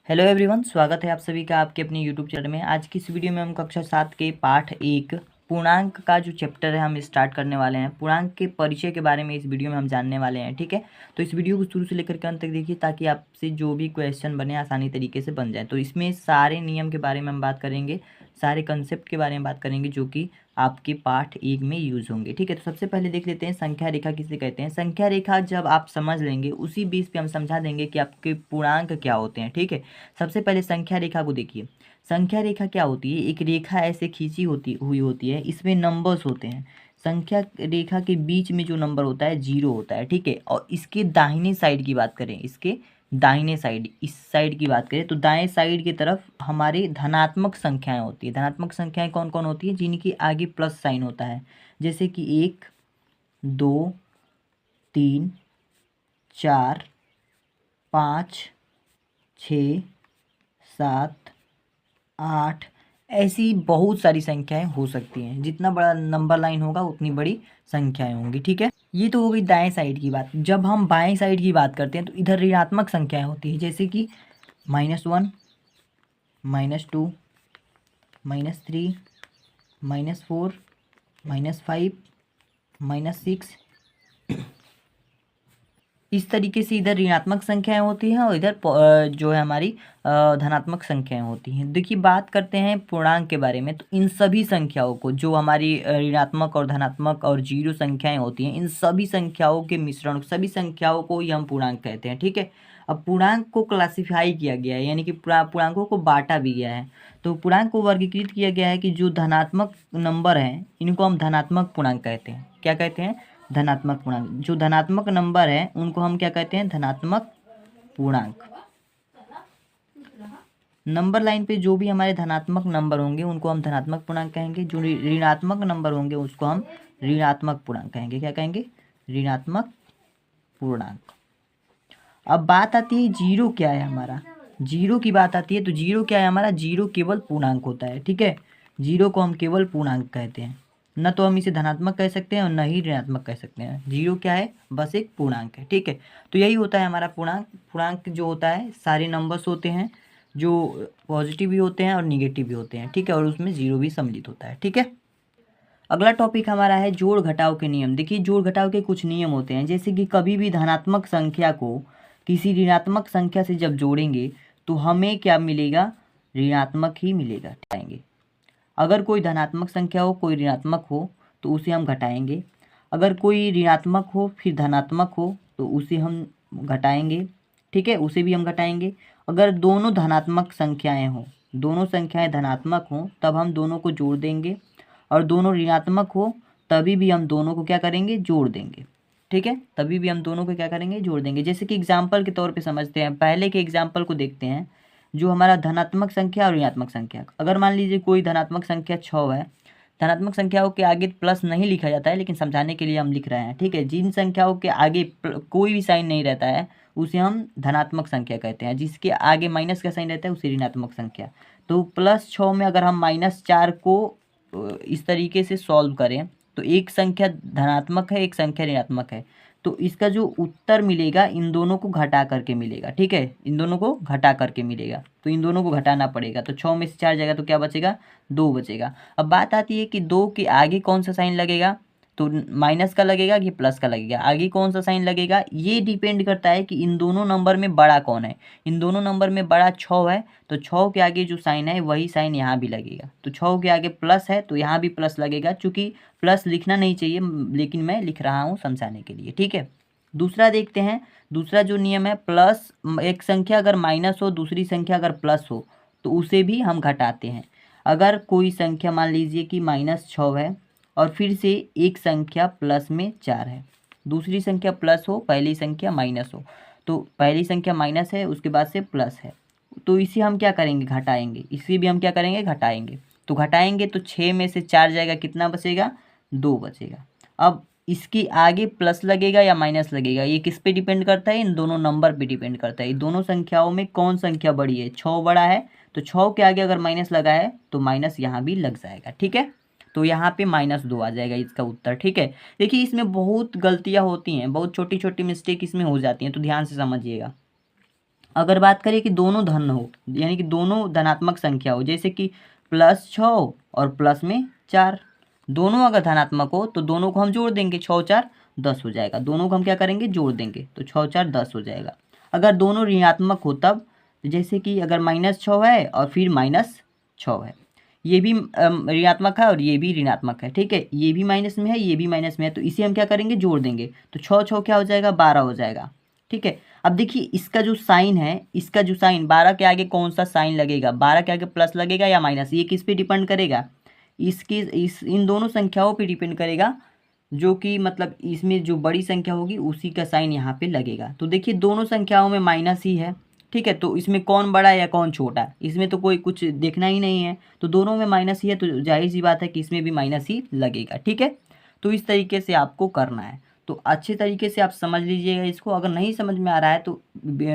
Hello everyone, स्वागत है आप सभी का आपके अपने यूट्यूब चैनल में। आज की इस वीडियो में हम कक्षा 7 के पाठ 1 पूर्णांक का जो चैप्टर है हम स्टार्ट करने वाले हैं। पूर्णांक के परिचय के बारे में इस वीडियो में हम जानने वाले हैं। ठीक है, तो इस वीडियो को शुरू से लेकर के अंत तक देखिए ताकि आपसे जो भी क्वेश्चन बने आसानी तरीके से बन जाए। तो इसमें सारे नियम के बारे में हम बात करेंगे, सारे कंसेप्ट के बारे में बात करेंगे जो कि आपके पाठ 1 में यूज होंगे। ठीक है, तो सबसे पहले देख लेते हैं संख्या रेखा किसे कहते हैं। संख्या रेखा जब आप समझ लेंगे उसी बेस पे हम समझा देंगे कि आपके पूर्णांक क्या होते हैं। ठीक है, सबसे पहले संख्या रेखा को देखिए। संख्या रेखा क्या होती है? एक रेखा ऐसे खींची हुई होती है, इसमें नंबर्स होते हैं। संख्या रेखा के बीच में जो नंबर होता है 0 होता है। ठीक है, और इसके दाहिने साइड की बात करें, इसके दाहिने साइड, इस साइड की बात करें तो दाएं साइड की तरफ हमारी धनात्मक संख्याएं होती है। धनात्मक संख्याएं कौन कौन होती है? जिनकी आगे प्लस साइन होता है, जैसे कि 1, 2, 3, 4, 5, 6, 7, 8, ऐसी बहुत सारी संख्याएं हो सकती हैं। जितना बड़ा नंबर लाइन होगा उतनी बड़ी संख्याएं होंगी। ठीक है, ये तो हो गई दाएं साइड की बात। जब हम बाएं साइड की बात करते हैं तो इधर ऋणात्मक संख्याएं होती है, जैसे कि -1, -2, -3, -4, -5, -6। इस तरीके से इधर ऋणात्मक संख्याएं होती हैं और इधर जो है हमारी धनात्मक संख्याएं होती हैं। देखिए, बात करते हैं पूर्णांक के बारे में, तो इन सभी संख्याओं को, जो हमारी ऋणात्मक और धनात्मक और जीरो संख्याएं होती हैं, इन सभी संख्याओं के मिश्रण, सभी संख्याओं को ही हम पूर्णांक कहते हैं। ठीक है, अब पूर्णांक को क्लासिफाई किया गया है, यानी कि पूर्णांकों को बांटा भी गया है। तो पूर्णांक को वर्गीकृत किया गया है कि जो धनात्मक नंबर हैं इनको हम धनात्मक पूर्णांक कहते हैं। क्या कहते हैं? धनात्मक पूर्णांक। जो धनात्मक नंबर है उनको हम क्या कहते हैं? धनात्मक पूर्णांक। नंबर लाइन पे जो भी हमारे धनात्मक नंबर होंगे उनको हम धनात्मक पूर्णांक कहेंगे। जो ऋणात्मक नंबर होंगे उसको हम ऋणात्मक पूर्णांक कहेंगे। क्या कहेंगे? ऋणात्मक पूर्णांक। अब बात आती है जीरो क्या है हमारा। जीरो की बात आती है तो जीरो क्या है हमारा? जीरो केवल पूर्णांक होता है। ठीक है, जीरो को हम केवल पूर्णांक कहते हैं। न तो हम इसे धनात्मक कह सकते हैं और न ही ऋणात्मक कह सकते हैं। जीरो क्या है? बस एक पूर्णांक है। ठीक है, तो यही होता है हमारा पूर्णांक। पूर्णांक जो होता है सारे नंबर्स होते हैं जो पॉजिटिव भी होते हैं और निगेटिव भी होते हैं। ठीक है, और उसमें जीरो भी सम्मिलित होता है। ठीक है, अगला टॉपिक हमारा है जोड़ घटाव के नियम। देखिए, जोड़ घटाव के कुछ नियम होते हैं, जैसे कि कभी भी धनात्मक संख्या को किसी ऋणात्मक संख्या से जब जोड़ेंगे तो हमें क्या मिलेगा? ऋणात्मक ही मिलेगा। घटाएंगे। अगर कोई धनात्मक संख्या हो, कोई ऋणात्मक हो, तो उसे हम घटाएंगे। अगर कोई ऋणात्मक हो फिर धनात्मक हो तो उसे हम घटाएंगे। ठीक है, उसे भी हम घटाएंगे। अगर दोनों धनात्मक संख्याएं हों, दोनों संख्याएं धनात्मक हों, तब हम दोनों को जोड़ देंगे। और दोनों ऋणात्मक हो तभी भी हम दोनों को क्या करेंगे? जोड़ देंगे। ठीक है, तभी भी हम दोनों को क्या करेंगे? जोड़ देंगे। जैसे कि एग्जाम्पल के तौर पे समझते हैं, पहले के एग्जाम्पल को देखते हैं। जो हमारा धनात्मक संख्या और ऋणात्मक संख्या, अगर मान लीजिए कोई धनात्मक संख्या 6 है, धनात्मक संख्याओं के आगे प्लस नहीं लिखा जाता है, लेकिन समझाने के लिए हम लिख रहे हैं। ठीक है, जिन संख्याओं के आगे कोई भी साइन नहीं रहता है उसे हम धनात्मक संख्या कहते हैं। जिसके आगे माइनस का साइन रहता है उसे ऋणात्मक संख्या। तो +6 में अगर हम -4 को इस तरीके से सॉल्व करें तो एक संख्या धनात्मक है, एक संख्या ऋणात्मक है, तो इसका जो उत्तर मिलेगा इन दोनों को घटा करके मिलेगा। ठीक है, इन दोनों को घटा करके मिलेगा, तो इन दोनों को घटाना पड़ेगा। तो 6 में से 4 जाएगा तो क्या बचेगा? 2 बचेगा। अब बात आती है कि 2 के आगे कौन सा साइन लगेगा, तो माइनस का लगेगा कि प्लस का लगेगा, आगे कौन सा साइन लगेगा, ये डिपेंड करता है कि इन दोनों नंबर में बड़ा कौन है। इन दोनों नंबर में बड़ा 6 है तो 6 के आगे जो साइन है वही साइन यहाँ भी लगेगा। तो 6 के आगे प्लस है तो यहाँ भी प्लस लगेगा। चूंकि प्लस लिखना नहीं चाहिए लेकिन मैं लिख रहा हूँ समझाने के लिए। ठीक है, दूसरा देखते हैं। दूसरा जो नियम है, प्लस एक संख्या अगर माइनस हो दूसरी संख्या अगर प्लस हो तो उसे भी हम घटाते हैं। अगर कोई संख्या मान लीजिए कि -6 है और फिर से एक संख्या प्लस में 4 है, दूसरी संख्या प्लस हो पहली संख्या माइनस हो, तो पहली संख्या माइनस है उसके बाद से प्लस है, तो इसे हम क्या करेंगे? घटाएंगे। इसे भी हम क्या करेंगे? घटाएंगे। तो घटाएंगे तो 6 में से 4 जाएगा, कितना बचेगा? 2 बचेगा। अब इसके आगे प्लस लगेगा या माइनस लगेगा, ये किस पे डिपेंड करता है? इन दोनों नंबर पे डिपेंड करता है। इन दोनों संख्याओं में कौन संख्या बड़ी है? 6 बड़ा है, तो 6 के आगे अगर माइनस लगा है तो माइनस यहाँ भी लग जाएगा। ठीक है, तो यहाँ पे -2 आ जाएगा इसका उत्तर। ठीक है, देखिए इसमें बहुत गलतियाँ होती हैं, बहुत छोटी छोटी मिस्टेक इसमें हो जाती हैं, तो ध्यान से समझिएगा। अगर बात करें कि दोनों धन हो, यानी कि दोनों धनात्मक संख्या हो, जैसे कि +6 और प्लस में 4, दोनों अगर धनात्मक हो तो दोनों को हम जोड़ देंगे, 6 4 10 हो जाएगा। दोनों को हम क्या करेंगे, जोड़ देंगे, तो 6 4 10 हो जाएगा। अगर दोनों ऋणात्मक हो तब, जैसे कि अगर -6 है और फिर -6 है, ये भी ऋणात्मक है और ये भी ऋणात्मक है, ठीक है, ये भी माइनस में है, ये भी माइनस में है, तो इसे हम क्या करेंगे, जोड़ देंगे, तो 6 6 क्या हो जाएगा, 12 हो जाएगा, ठीक है। अब देखिए इसका जो साइन है, इसका जो साइन 12 के आगे कौन सा साइन लगेगा, 12 के आगे प्लस लगेगा या माइनस, ये किस पे डिपेंड करेगा, इन दोनों संख्याओं पे डिपेंड करेगा, जो कि मतलब इसमें जो बड़ी संख्या होगी उसी का साइन यहाँ पे लगेगा। तो देखिए दोनों संख्याओं में माइनस ही है, ठीक है, तो इसमें कौन बड़ा है या कौन छोटा है, इसमें तो कोई कुछ देखना ही नहीं है, तो दोनों में माइनस ही है, तो जाहिर सी बात है कि इसमें भी माइनस ही लगेगा, ठीक है। तो इस तरीके से आपको करना है, तो अच्छे तरीके से आप समझ लीजिएगा इसको। अगर नहीं समझ में आ रहा है तो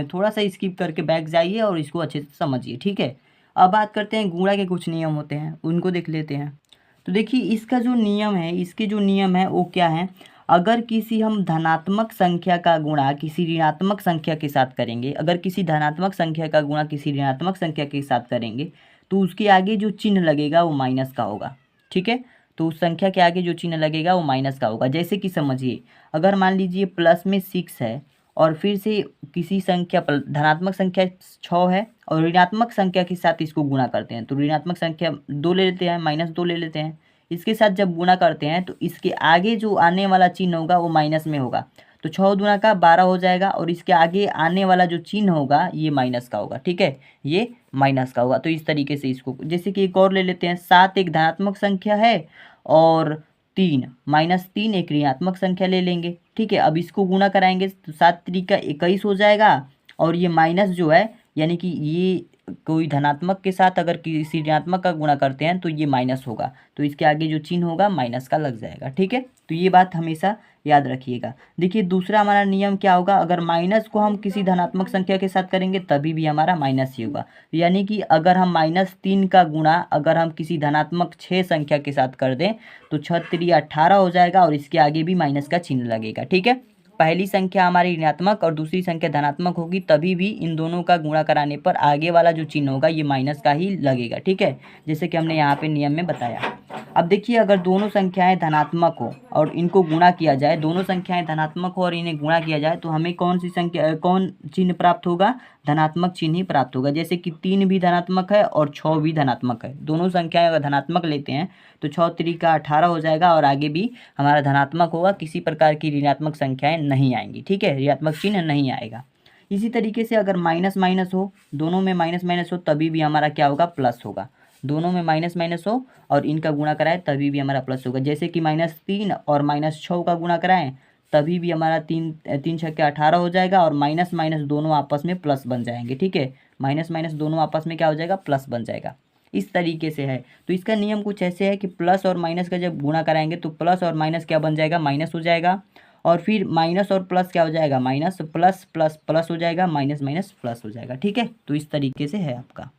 थोड़ा सा स्किप करके बैक जाइए और इसको अच्छे से समझिए, ठीक है। अब बात करते हैं गुणा के कुछ नियम होते हैं, उनको देख लेते हैं। तो देखिए इसका जो नियम है, इसके जो नियम है वो क्या है, अगर किसी हम धनात्मक संख्या का गुणा किसी ऋणात्मक संख्या के साथ करेंगे, अगर किसी धनात्मक संख्या का गुणा किसी ऋणात्मक संख्या के साथ करेंगे तो उसके आगे जो चिन्ह लगेगा वो माइनस का होगा, ठीक है। तो उस संख्या के आगे जो चिन्ह लगेगा वो माइनस का होगा। जैसे कि समझिए, अगर मान लीजिए प्लस में 6 है और फिर से किसी संख्या पर धनात्मक संख्या 6 है और ऋणात्मक संख्या के साथ इसको गुणा करते हैं, तो ऋणात्मक संख्या 2 ले लेते हैं, -2 ले लेते हैं, इसके साथ जब गुणा करते हैं तो इसके आगे जो आने वाला चिन्ह होगा वो माइनस में होगा, तो 6 दूना का 12 हो जाएगा और इसके आगे आने वाला जो चिन्ह होगा ये माइनस का होगा, ठीक है, ये माइनस का होगा। तो इस तरीके से इसको, जैसे कि एक और ले लेते हैं, 7 एक धनात्मक संख्या है और 3 -3 एक ऋणात्मक संख्या ले लेंगे, ठीक है। अब इसको गुणा कराएंगे तो 7 3 का 21 हो जाएगा और ये माइनस जो है, यानी कि ये कोई धनात्मक के साथ अगर किसी ऋणात्मक का गुणा करते हैं तो ये माइनस होगा, तो इसके आगे जो चिन्ह होगा माइनस का लग जाएगा, ठीक है। तो ये बात हमेशा याद रखिएगा। देखिए दूसरा हमारा नियम क्या होगा, अगर माइनस को हम किसी धनात्मक संख्या के साथ करेंगे तभी भी हमारा माइनस ही होगा, यानी कि अगर हम -3 का गुणा अगर हम किसी धनात्मक 6 संख्या के साथ कर दें तो 6 3 18 हो जाएगा और इसके आगे भी माइनस का चिन्ह लगेगा, ठीक है। पहली संख्या हमारी ऋणात्मक और दूसरी संख्या धनात्मक होगी, तभी भी इन दोनों का गुणा कराने पर आगे वाला जो चिन्ह होगा ये माइनस का ही लगेगा, ठीक है, जैसे कि हमने यहाँ पे नियम में बताया। अब देखिए अगर दोनों संख्याएं धनात्मक हो और इनको गुणा किया जाए, दोनों संख्याएं धनात्मक हो और इन्हें गुणा किया जाए तो हमें कौन सी संख्या, कौन चिन्ह प्राप्त होगा, धनात्मक चिन्ह ही प्राप्त होगा। जैसे कि 3 भी धनात्मक है और 6 भी धनात्मक है, दोनों संख्याएं अगर धनात्मक लेते हैं तो 6 3 का 18 हो जाएगा और आगे भी हमारा धनात्मक होगा, किसी प्रकार की ऋणात्मक संख्याएं नहीं आएंगी, ठीक है, ऋणात्मक चिन्ह नहीं आएगा। इसी तरीके से अगर माइनस माइनस हो, दोनों में माइनस माइनस हो तभी भी हमारा क्या होगा, प्लस होगा, दोनों में माइनस माइनस हो और इनका गुणा कराएं तभी भी हमारा प्लस होगा। जैसे कि -3 और -6 का गुणा कराएं तभी भी हमारा 3 3 6 के 18 हो जाएगा और माइनस माइनस दोनों आपस में प्लस बन जाएंगे, ठीक है, माइनस माइनस दोनों आपस में क्या हो जाएगा, प्लस बन जाएगा। इस तरीके से है। तो इसका नियम कुछ ऐसे है कि प्लस और माइनस का जब गुणा कराएंगे तो प्लस और माइनस क्या बन जाएगा, माइनस हो जाएगा, और फिर माइनस और प्लस क्या हो जाएगा, माइनस प्लस प्लस प्लस हो जाएगा, माइनस माइनस प्लस हो जाएगा, ठीक है। तो इस तरीके से है आपका।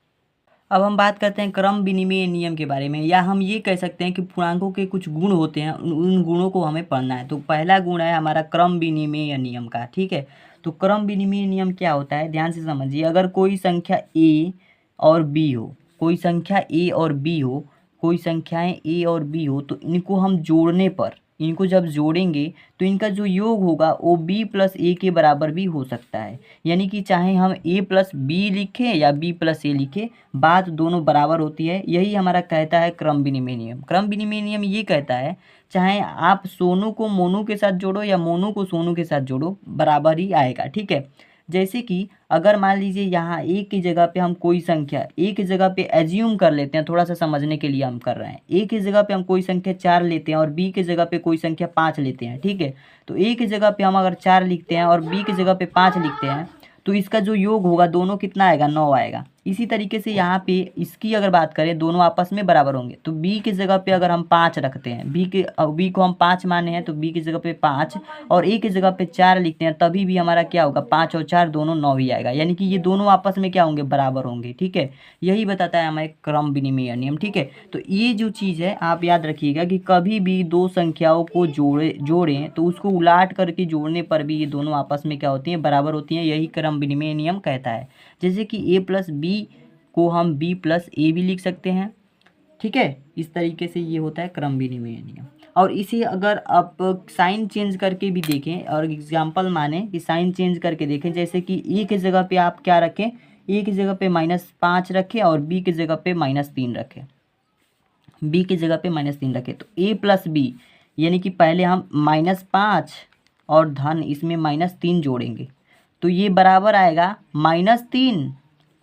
अब हम बात करते हैं क्रम विनिमय नियम के बारे में, या हम ये कह सकते हैं कि पूर्णांकों के कुछ गुण होते हैं, उन गुणों को हमें पढ़ना है। तो पहला गुण है हमारा क्रम विनिमय नियम का, ठीक है। तो क्रम विनिमय नियम क्या होता है, ध्यान से समझिए। अगर कोई संख्या ए और बी हो, कोई संख्या ए और बी हो, कोई संख्याएं ए और बी हो, तो इनको हम जोड़ने पर, इनको जब जोड़ेंगे तो इनका जो योग होगा वो बी प्लस ए के बराबर भी हो सकता है, यानी कि चाहे हम ए प्लस बी लिखें या बी प्लस ए लिखें, बात दोनों बराबर होती है। यही हमारा कहता है क्रम विनिमय नियम। क्रम विनिमय नियम ये कहता है चाहे आप सोनू को मोनू के साथ जोड़ो या मोनू को सोनू के साथ जोड़ो, बराबर ही आएगा, ठीक है। जैसे कि अगर मान लीजिए यहाँ ए की जगह पे हम कोई संख्या, ए की जगह पे एज्यूम कर लेते हैं, थोड़ा सा समझने के लिए हम कर रहे हैं, ए की जगह पे हम कोई संख्या 4 लेते हैं और बी की जगह पे कोई संख्या 5 लेते हैं, ठीक है। तो ए की जगह पे हम अगर 4 लिखते हैं और बी की जगह पे 5 लिखते हैं तो इसका जो योग होगा दोनों कितना आएगा, 9 आएगा। इसी तरीके से यहाँ पे इसकी अगर बात करें, दोनों आपस में बराबर होंगे, तो b की जगह पे अगर हम 5 रखते हैं, b को हम 5 माने हैं, तो b की जगह पे 5 और a की जगह पे 4 लिखते हैं, तभी भी हमारा क्या होगा, 5 और 4 दोनों 9 ही आएगा, यानी कि ये दोनों आपस में क्या होंगे, बराबर होंगे। ठीक है, यही बताता है हमारे क्रम विनिमय नियम। ठीक है, तो ये जो चीज़ है आप याद रखिएगा कि कभी भी दो संख्याओं को जोड़ें तो उसको उलाट करके जोड़ने पर भी ये दोनों आपस में क्या होती हैं, बराबर होती हैं, यही क्रम विनिमय नियम कहता है। जैसे कि a प्लस बी को हम b प्लस ए भी लिख सकते हैं। ठीक है, इस तरीके से ये होता है क्रम विनिमय नियम। और इसे अगर आप साइन चेंज करके भी देखें और एग्जाम्पल माने कि साइन चेंज करके देखें, जैसे कि ए की जगह पे आप क्या रखें, ए की जगह पे -5 रखें और बी की जगह पे -3 रखें, बी की जगह पे -3 रखें, तो a प्लस बी यानी कि पहले हम -5 और धन इसमें -3 जोड़ेंगे, तो ये बराबर आएगा -3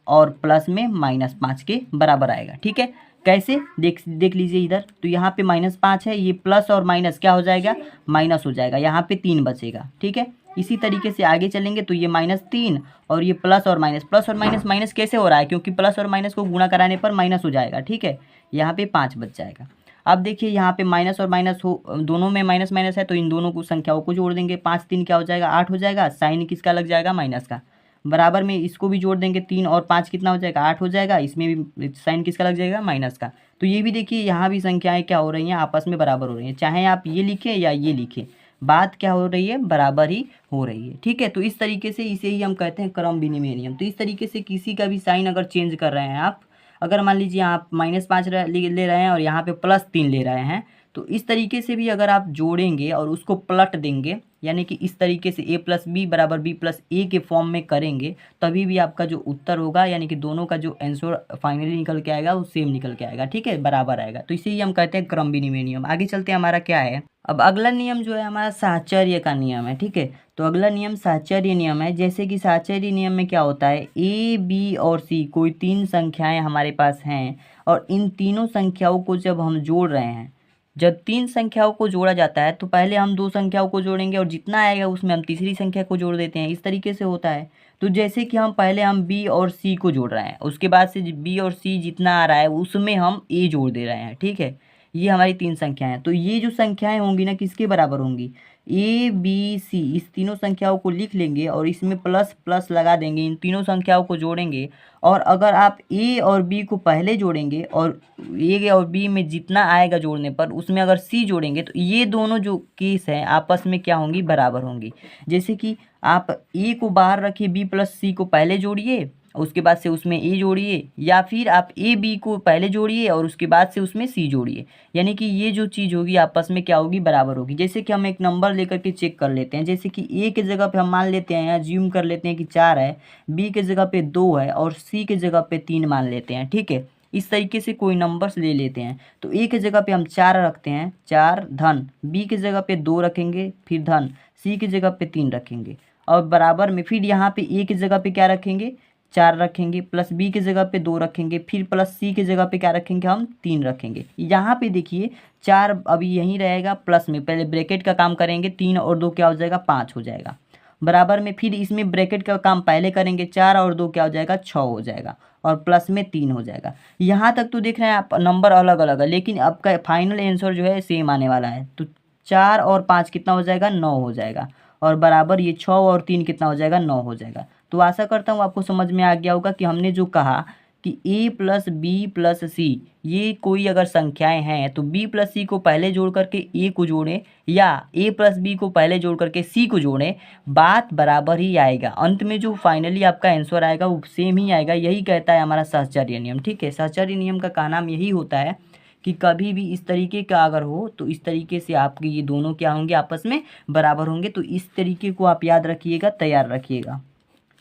और प्लस में -5 के बराबर आएगा। ठीक है, कैसे देख लीजिए इधर, तो यहाँ पे -5 है, ये प्लस और माइनस क्या हो जाएगा, माइनस हो जाएगा, यहाँ पे 3 बचेगा। ठीक है, इसी तरीके से आगे चलेंगे तो ये -3 और ये प्लस और माइनस माइनस कैसे हो रहा है, क्योंकि प्लस और माइनस को गुणा कराने पर माइनस हो जाएगा। ठीक है, यहाँ पे 5 बच जाएगा। अब देखिए यहाँ पे माइनस और माइनस हो, दोनों में माइनस माइनस है, तो इन दोनों को संख्याओं को जोड़ देंगे, 5 3 क्या हो जाएगा, 8 हो जाएगा, साइन किसका लग जाएगा, माइनस का। बराबर में इसको भी जोड़ देंगे, 3 और 5 कितना हो जाएगा, 8 हो जाएगा, इसमें भी साइन किसका लग जाएगा, माइनस का। तो ये भी देखिए यहाँ भी संख्याएं क्या हो रही हैं, आपस में बराबर हो रही हैं, चाहे आप ये लिखें या ये लिखें, बात क्या हो रही है, बराबर ही हो रही है। ठीक है, तो इस तरीके से इसे ही हम कहते हैं क्रम विनिमय नियम। तो इस तरीके से किसी का भी साइन अगर चेंज कर रहे हैं आप, अगर मान लीजिए आप -5 ले रहे हैं और यहाँ पे +3 ले रहे हैं, तो इस तरीके से भी अगर आप जोड़ेंगे और उसको पलट देंगे, यानी कि इस तरीके से a प्लस बी बराबर b प्लस ए के फॉर्म में करेंगे, तभी भी आपका जो उत्तर होगा, यानी कि दोनों का जो आंसर फाइनली निकल के आएगा वो सेम निकल के आएगा। ठीक है, बराबर आएगा, तो इसे ही हम कहते हैं क्रम विनिमय नियम। आगे चलते हैं, हमारा क्या है, अब अगला नियम जो है हमारा साहचर्य का नियम है। ठीक है, तो अगला नियम साहचर्य नियम है। जैसे कि साहचर्य नियम में क्या होता है, a b और c कोई 3 संख्याएं हमारे पास हैं और इन तीनों संख्याओं को जब हम जोड़ रहे हैं, जब 3 संख्याओं को जोड़ा जाता है तो पहले हम 2 संख्याओं को जोड़ेंगे और जितना आएगा उसमें हम तीसरी संख्या को जोड़ देते हैं, इस तरीके से होता है। तो जैसे कि हम पहले हम b और c को जोड़ रहे हैं, उसके बाद से b और c जितना आ रहा है उसमें हम a जोड़ दे रहे हैं। ठीक है, ये हमारी 3 संख्याएं हैं, तो ये जो संख्याएं होंगी ना किसके बराबर होंगी, a b c, इस तीनों संख्याओं को लिख लेंगे और इसमें प्लस प्लस लगा देंगे, इन तीनों संख्याओं को जोड़ेंगे। और अगर आप a और b को पहले जोड़ेंगे और a और b में जितना आएगा जोड़ने पर उसमें अगर c जोड़ेंगे, तो ये दोनों जो केस हैं आपस में क्या होंगी, बराबर होंगी। जैसे कि आप a को बाहर रखिए, b प्लस c को पहले जोड़िए, उसके बाद से उसमें a जोड़िए, या फिर आप a b को पहले जोड़िए और उसके बाद से उसमें c जोड़िए, यानी कि ये जो चीज़ होगी आपस में क्या होगी, बराबर होगी। जैसे कि हम एक नंबर लेकर के चेक कर लेते हैं, जैसे कि a के जगह पे हम मान लेते हैं, ज्यूम कर लेते हैं कि 4 है, b के जगह पे 2 है और c के जगह पे 3 मान लेते हैं। ठीक है, इस तरीके से कोई नंबर्स ले लेते हैं, तो a के जगह पे हम 4 रखते हैं, 4 धन, b के जगह पे 2 रखेंगे, फिर धन, c की जगह पे 3 रखेंगे, और बराबर में फिर यहाँ पे a की जगह पे क्या रखेंगे, 4 रखेंगे, प्लस b की जगह पे 2 रखेंगे, फिर प्लस c की जगह पे क्या रखेंगे, हम 3 रखेंगे। यहाँ पे देखिए 4 अभी यहीं रहेगा, प्लस में पहले ब्रैकेट का काम करेंगे, 3 और 2 क्या हो जाएगा, 5 हो जाएगा। बराबर में फिर इसमें ब्रैकेट का काम पहले करेंगे, 4 और 2 क्या हो जाएगा, 6 हो जाएगा, और प्लस में 3 हो जाएगा। यहाँ तक तो देख रहे हैं आप नंबर अलग अलग है, लेकिन आपका फाइनल आंसर जो है सेम आने वाला है। तो 4 और 5 कितना हो जाएगा, 9 हो जाएगा, और बराबर ये 6 और 3 कितना हो जाएगा, 9 हो जाएगा। तो आशा करता हूँ आपको समझ में आ गया होगा कि हमने जो कहा कि a प्लस बी प्लस सी, ये कोई अगर संख्याएं हैं तो b प्लस सी को पहले जोड़ करके a को जोड़ें, या a प्लस बी को पहले जोड़ करके c को जोड़ें, बात बराबर ही आएगा। अंत में जो फाइनली आपका आंसर आएगा वो सेम ही आएगा, यही कहता है हमारा साहचर्य नियम। ठीक है, साहचर्य नियम का नाम यही होता है कि कभी भी इस तरीके का अगर हो तो इस तरीके से आपके ये दोनों क्या होंगे, आपस में बराबर होंगे। तो इस तरीके को आप याद रखिएगा, तैयार रखिएगा।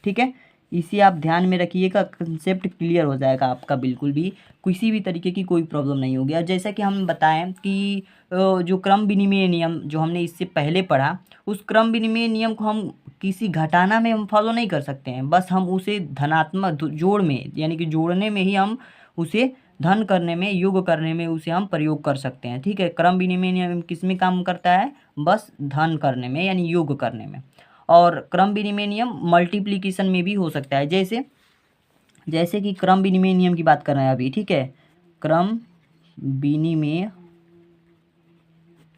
ठीक है, इसे आप ध्यान में रखिएगा, कंसेप्ट क्लियर हो जाएगा आपका, बिल्कुल भी किसी भी तरीके की कोई प्रॉब्लम नहीं होगी। और जैसा कि हम बताएं कि जो क्रम विनिमय नियम जो हमने इससे पहले पढ़ा, उस क्रम विनिमय नियम को हम किसी घटाना में हम फॉलो नहीं कर सकते हैं, बस हम उसे धनात्मक जोड़ में, यानी कि जोड़ने में ही हम उसे धन करने में, योग करने में उसे हम प्रयोग कर सकते हैं। ठीक है, क्रम विनिमय नियम किस में काम करता है, बस धन करने में, यानी योग करने में। और क्रम विनिमय नियम मल्टीप्लिकेशन में भी हो सकता है। जैसे जैसे कि क्रम विनिमय नियम की बात कर रहे हैं अभी, ठीक है, क्रम विनिमय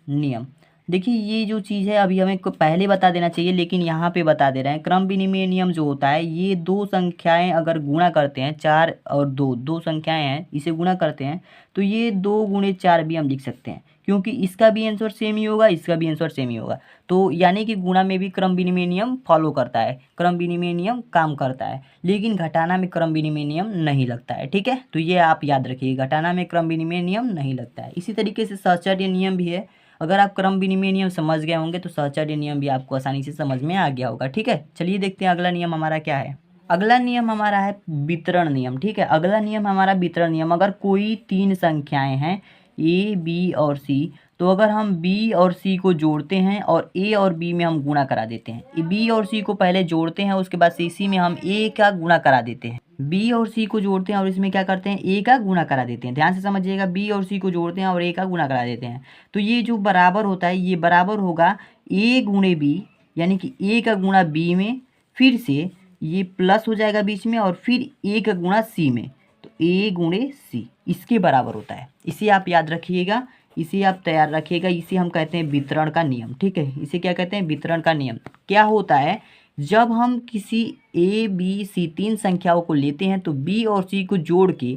नियम। देखिए ये जो चीज़ है अभी हमें पहले बता देना चाहिए, लेकिन यहाँ पे बता दे रहे हैं। क्रम विनिमय नियम जो होता है, ये दो संख्याएं अगर गुणा करते हैं, 4 और 2, दो संख्याएं हैं, इसे गुणा करते हैं तो ये 2 गुणे 4 भी हम लिख सकते हैं, क्योंकि इसका भी आंसर सेम ही होगा, इसका भी आंसर सेम ही होगा। तो यानी कि गुणा में भी क्रम विनिमय नियम फॉलो करता है, क्रम विनिमय नियम काम करता है, लेकिन घटाना में क्रम विनिमय नियम नहीं लगता है, ठीक है। तो ये आप याद रखिए, घटाना में क्रम विनिमय नियम नहीं लगता है। इसी तरीके से सहचर्य नियम भी है। अगर आप क्रम विनिमय नियम समझ गए होंगे तो सहचर्य नियम भी आपको आसानी से समझ में आ गया होगा, ठीक है। चलिए देखते हैं अगला नियम हमारा क्या है। अगला नियम हमारा है वितरण नियम, ठीक है। अगला नियम हमारा वितरण नियम। अगर कोई 3 संख्याएं हैं ए, बी और सी, तो अगर हम बी और सी को जोड़ते हैं और ए और बी में हम गुणा करा देते हैं, बी और सी को पहले जोड़ते हैं, उसके बाद सी में हम ए का गुणा करा देते हैं, बी और सी को जोड़ते हैं और इसमें क्या करते हैं, ए का गुणा करा देते हैं। ध्यान से समझिएगा, बी और सी को जोड़ते हैं और ए का गुणा करा देते हैं, तो ये जो बराबर होता है, ये बराबर होगा ए गुणे बी, यानी कि ए का गुणा बी में, फिर से ये प्लस हो जाएगा बीच में, और फिर ए का गुणा सी में, तो ए गुणे सी इसके बराबर होता है। इसे आप याद रखिएगा, इसे आप तैयार रखिएगा। इसे हम कहते हैं वितरण का नियम, ठीक है। इसे क्या कहते हैं, वितरण का नियम। क्या होता है, जब हम किसी ए बी सी 3 संख्याओं को लेते हैं तो बी और सी को जोड़ के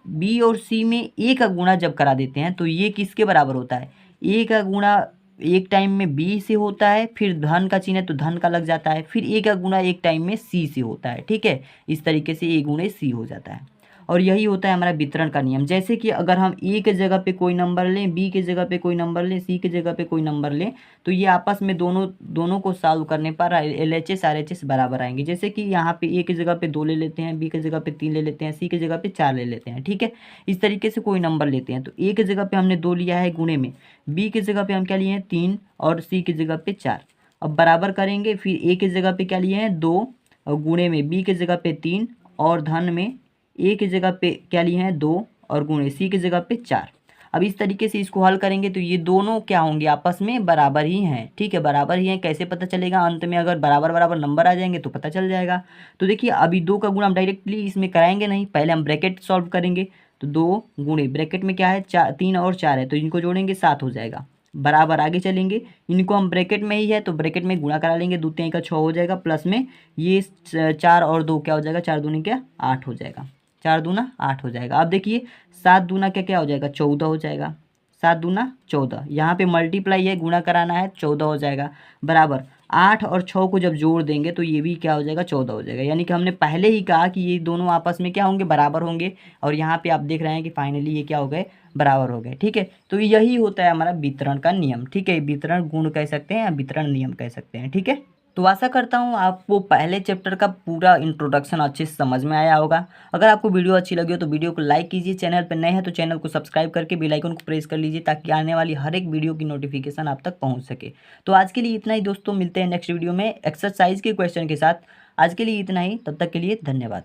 बी और सी में ए का गुणा जब करा देते हैं तो ये किसके बराबर होता है, ए का गुणा एक टाइम में बी से होता है, फिर धन का चिन्ह है तो धन का लग जाता है, फिर ए का गुणा एक टाइम में सी से होता है, ठीक है। इस तरीके से ए गुणे सी हो जाता है, और यही होता है हमारा वितरण का नियम। जैसे कि अगर हम ए के जगह पे कोई नंबर लें, बी के जगह पे कोई नंबर लें, सी के जगह पे कोई नंबर लें, तो ये आपस में दोनों को सॉल्व करने पर LHS RHS बराबर आएंगे। जैसे कि यहाँ पे ए की जगह पे 2 ले लेते हैं, बी की जगह पे 3 ले लेते हैं, सी की जगह पे 4 ले लेते हैं, ठीक है। इस तरीके से कोई नंबर लेते हैं तो ए की जगह पे हमने 2 लिया है गुणे में, बी की जगह पे हम क्या लिए हैं 3, और सी की जगह पे 4। अब बराबर करेंगे, फिर ए की जगह पे क्या लिए हैं 2, और गुणे में बी की जगह पे 3, और धन में ए की जगह पे क्या लिए हैं 2, और गुणे सी की जगह पे 4। अब इस तरीके से इसको हल करेंगे तो ये दोनों क्या होंगे, आपस में बराबर ही हैं, ठीक है, बराबर ही हैं। कैसे पता चलेगा, अंत में अगर बराबर बराबर नंबर आ जाएंगे तो पता चल जाएगा। तो देखिए अभी 2 का गुणा हम डायरेक्टली इसमें कराएंगे नहीं, पहले हम ब्रैकेट सॉल्व करेंगे। तो 2 गुणे ब्रैकेट में क्या है 4, 3 और 4 है, तो इनको जोड़ेंगे 7 हो जाएगा। बराबर आगे चलेंगे, इनको हम ब्रैकेट में ही है तो ब्रैकेट में गुणा करा लेंगे, 2 3 का 6 हो जाएगा, प्लस में ये 4 और 2 क्या हो जाएगा, 4 दूनी क्या 8 हो जाएगा, 4 दूना 8 हो जाएगा। अब देखिए 7 दूना क्या क्या हो जाएगा, 14 हो जाएगा, 7 दूना 14, यहाँ पे मल्टीप्लाई है, गुणा कराना है, 14 हो जाएगा। बराबर 8 और 6 को जब जोड़ देंगे तो ये भी क्या हो जाएगा 14 हो जाएगा। यानी कि हमने पहले ही कहा कि ये दोनों आपस में क्या होंगे, बराबर होंगे, और यहाँ पे आप देख रहे हैं कि फाइनली ये क्या हो गए, बराबर हो गए, ठीक है। तो यही होता है हमारा वितरण का नियम, ठीक है। वितरण गुण कह सकते हैं या वितरण नियम कह सकते हैं, ठीक है। तो आशा करता हूँ आपको पहले चैप्टर का पूरा इंट्रोडक्शन अच्छे से समझ में आया होगा। अगर आपको वीडियो अच्छी लगी हो तो वीडियो को लाइक कीजिए, चैनल पर नए हैं तो चैनल को सब्सक्राइब करके बेल आइकन को प्रेस कर लीजिए, ताकि आने वाली हर एक वीडियो की नोटिफिकेशन आप तक पहुँच सके। तो आज के लिए इतना ही दोस्तों, मिलते हैं नेक्स्ट वीडियो में एक्सरसाइज के क्वेश्चन के साथ। आज के लिए इतना ही, तब तक के लिए धन्यवाद।